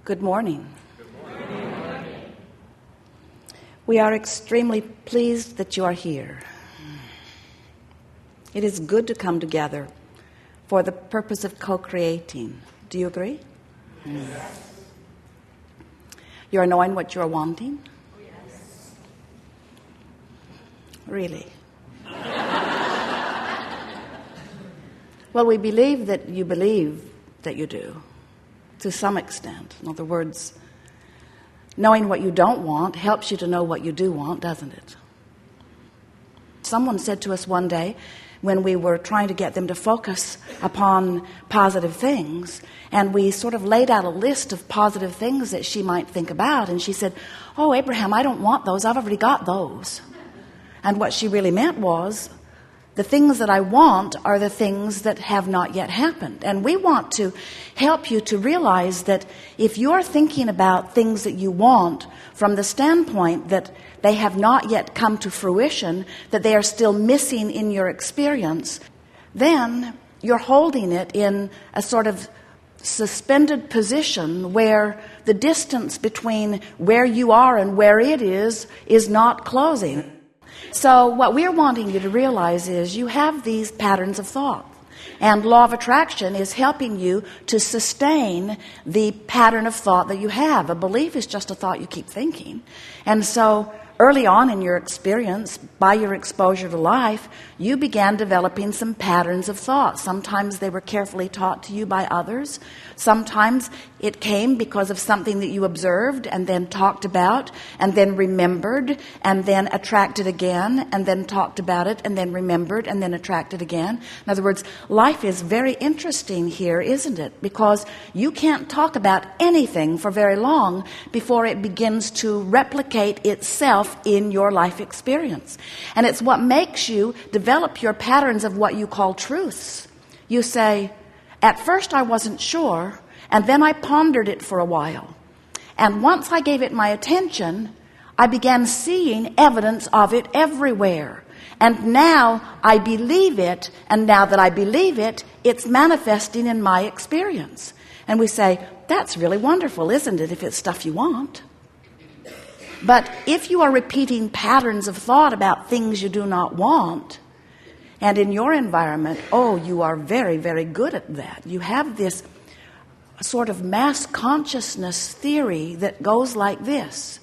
Good morning. We are extremely pleased that you are here. It is good to come together for the purpose of co-creating. Do you agree? Yes. You are knowing what you are wanting? Yes. Really? Well, we believe that you do, to some extent. In other words, knowing what you don't want helps you to know what you do want, doesn't it? Someone said to us one day, when we were trying to get them to focus upon positive things, and we sort of laid out a list of positive things that she might think about, and she said, "Oh, Abraham, I don't want those. I've already got those." And what she really meant was, the things that I want are the things that have not yet happened. And we want to help you to realize that if you're thinking about things that you want from the standpoint that they have not yet come to fruition, that they are still missing in your experience, then you're holding it in a sort of suspended position where the distance between where you are and where it is not closing. So what we're wanting you to realize is you have these patterns of thought. And law of attraction is helping you to sustain the pattern of thought that you have. A belief is just a thought you keep thinking. And so early on in your experience, by your exposure to life, you began developing some patterns of thought. Sometimes they were carefully taught to you by others. Sometimes it came because of something that you observed and then talked about and then remembered and then attracted again and then talked about it and then remembered and then attracted again. In other words, life is very interesting here, isn't it? Because you can't talk about anything for very long before it begins to replicate itself in your life experience. And it's what makes you develop your patterns of what you call truths. You say, at first I wasn't sure, and then I pondered it for a while. And once I gave it my attention, I began seeing evidence of it everywhere. And now I believe it, and now that I believe it, it's manifesting in my experience. And we say, that's really wonderful, isn't it, if it's stuff you want? But if you are repeating patterns of thought about things you do not want, and in your environment, you are very, very good at that. You have this sort of mass consciousness theory that goes like this.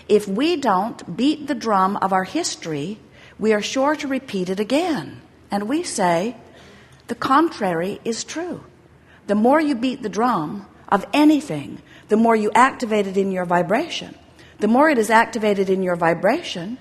If we don't beat the drum of our history, we are sure to repeat it again. And we say, the contrary is true. The more you beat the drum of anything, the more you activate it in your vibration. The more it is activated in your vibration,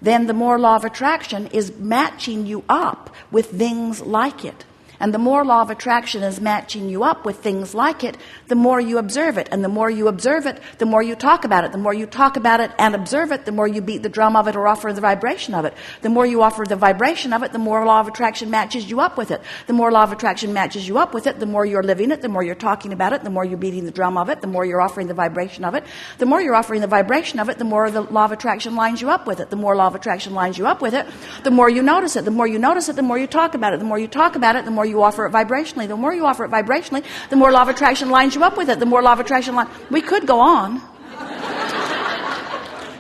then the more law of attraction is matching you up with things like it. And the more law of attraction is matching you up with things like it, the more you observe it. And the more you observe it, the more you talk about it. The more you talk about it and observe it, the more you beat the drum of it or offer the vibration of it. The more you offer the vibration of it, the more law of attraction matches you up with it. The more law of attraction matches you up with it, the more you're living it, the more you're talking about it, the more you're beating the drum of it, the more you're offering the vibration of it. The more you're offering the vibration of it, the more the law of attraction lines you up with it. The more law of attraction lines you up with it, the more you notice it. The more you notice it, the more you talk about it. The more you talk about it, the more you offer it vibrationally. The more you offer it vibrationally, the more law of attraction lines you up with it. The more law of attraction we could go on.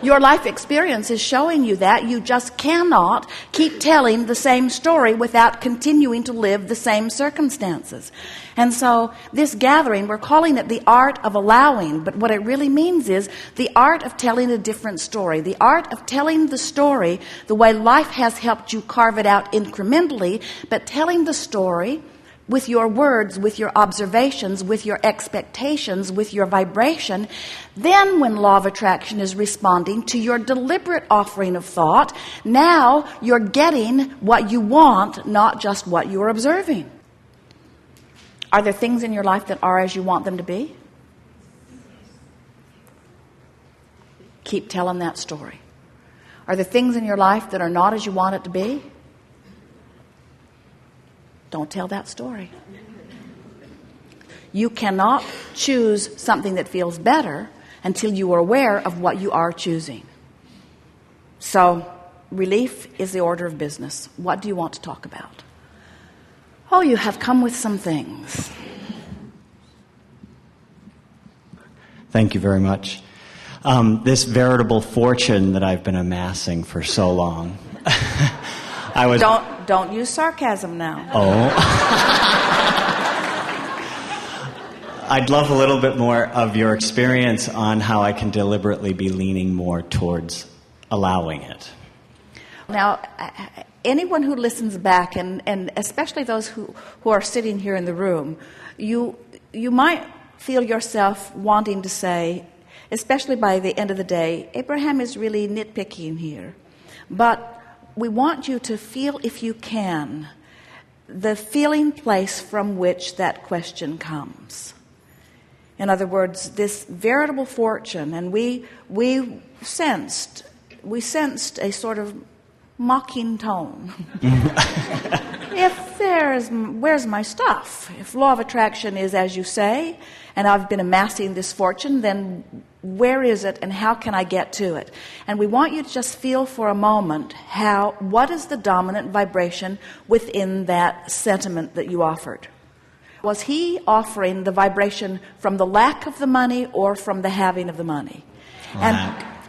Your life experience is showing you that. You just cannot keep telling the same story without continuing to live the same circumstances. And so this gathering, we're calling it the art of allowing, but what it really means is the art of telling a different story, the art of telling the story the way life has helped you carve it out incrementally, but telling the story with your words, with your observations, with your expectations, with your vibration. Then when law of attraction is responding to your deliberate offering of thought, now you're getting what you want, not just what you're observing. Are there things in your life that are as you want them to be? Keep telling that story. Are there things in your life that are not as you want it to be? Don't tell that story. You cannot choose something that feels better until you are aware of what you are choosing. So, relief is the order of business. What do you want to talk about? Oh, you have come with some things. Thank you very much. This veritable fortune that I've been amassing for so long. Don't use sarcasm now. Oh. I'd love a little bit more of your experience on how I can deliberately be leaning more towards allowing it. Now, anyone who listens back, and especially those who are sitting here in the room, you might feel yourself wanting to say, especially by the end of the day, Abraham is really nitpicking here. But we want you to feel, if you can, the feeling place from which that question comes. In other words, this veritable fortune, and we sensed a sort of mocking tone. Where's my stuff? If law of attraction is as you say, and I've been amassing this fortune, then where is it and how can I get to it? And we want you to just feel for a moment what is the dominant vibration within that sentiment that you offered? Was he offering the vibration from the lack of the money or from the having of the money?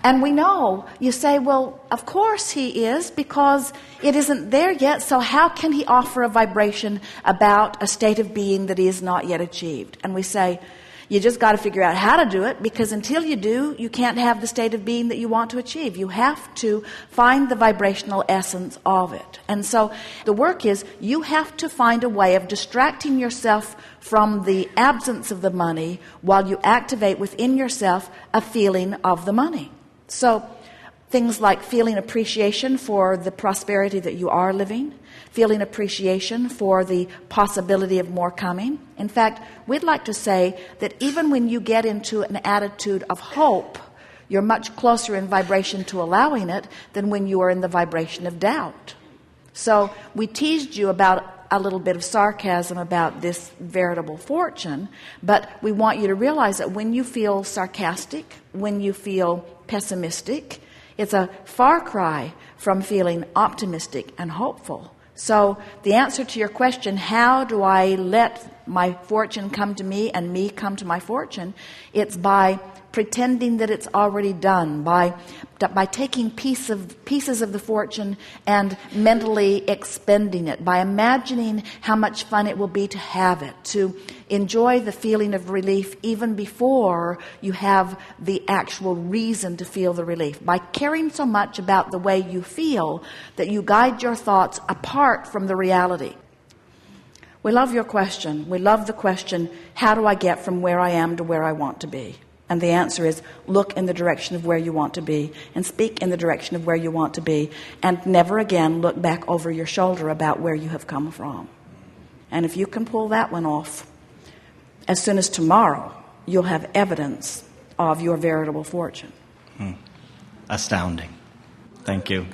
And we know, you say, well, of course he is, because it isn't there yet, so how can he offer a vibration about a state of being that he has not yet achieved? And we say, you just got to figure out how to do it, because until you do, you can't have the state of being that you want to achieve. You have to find the vibrational essence of it. And so the work is, you have to find a way of distracting yourself from the absence of the money while you activate within yourself a feeling of the money. So things like feeling appreciation for the prosperity that you are living, feeling appreciation for the possibility of more coming. In fact, we'd like to say that even when you get into an attitude of hope, you're much closer in vibration to allowing it than when you are in the vibration of doubt. So we teased you about a little bit of sarcasm about this veritable fortune, but we want you to realize that when you feel sarcastic, when you feel pessimistic, it's a far cry from feeling optimistic and hopeful. So the answer to your question, how do I let my fortune come to me and me come to my fortune? It's by pretending that it's already done, by taking pieces of the fortune and mentally expending it, by imagining how much fun it will be to have it, to enjoy the feeling of relief even before you have the actual reason to feel the relief, by caring so much about the way you feel that you guide your thoughts apart from the reality. We love your question. We love the question, how do I get from where I am to where I want to be? And the answer is, look in the direction of where you want to be and speak in the direction of where you want to be, and never again look back over your shoulder about where you have come from. And if you can pull that one off, as soon as tomorrow, you'll have evidence of your veritable fortune. Astounding. Thank you.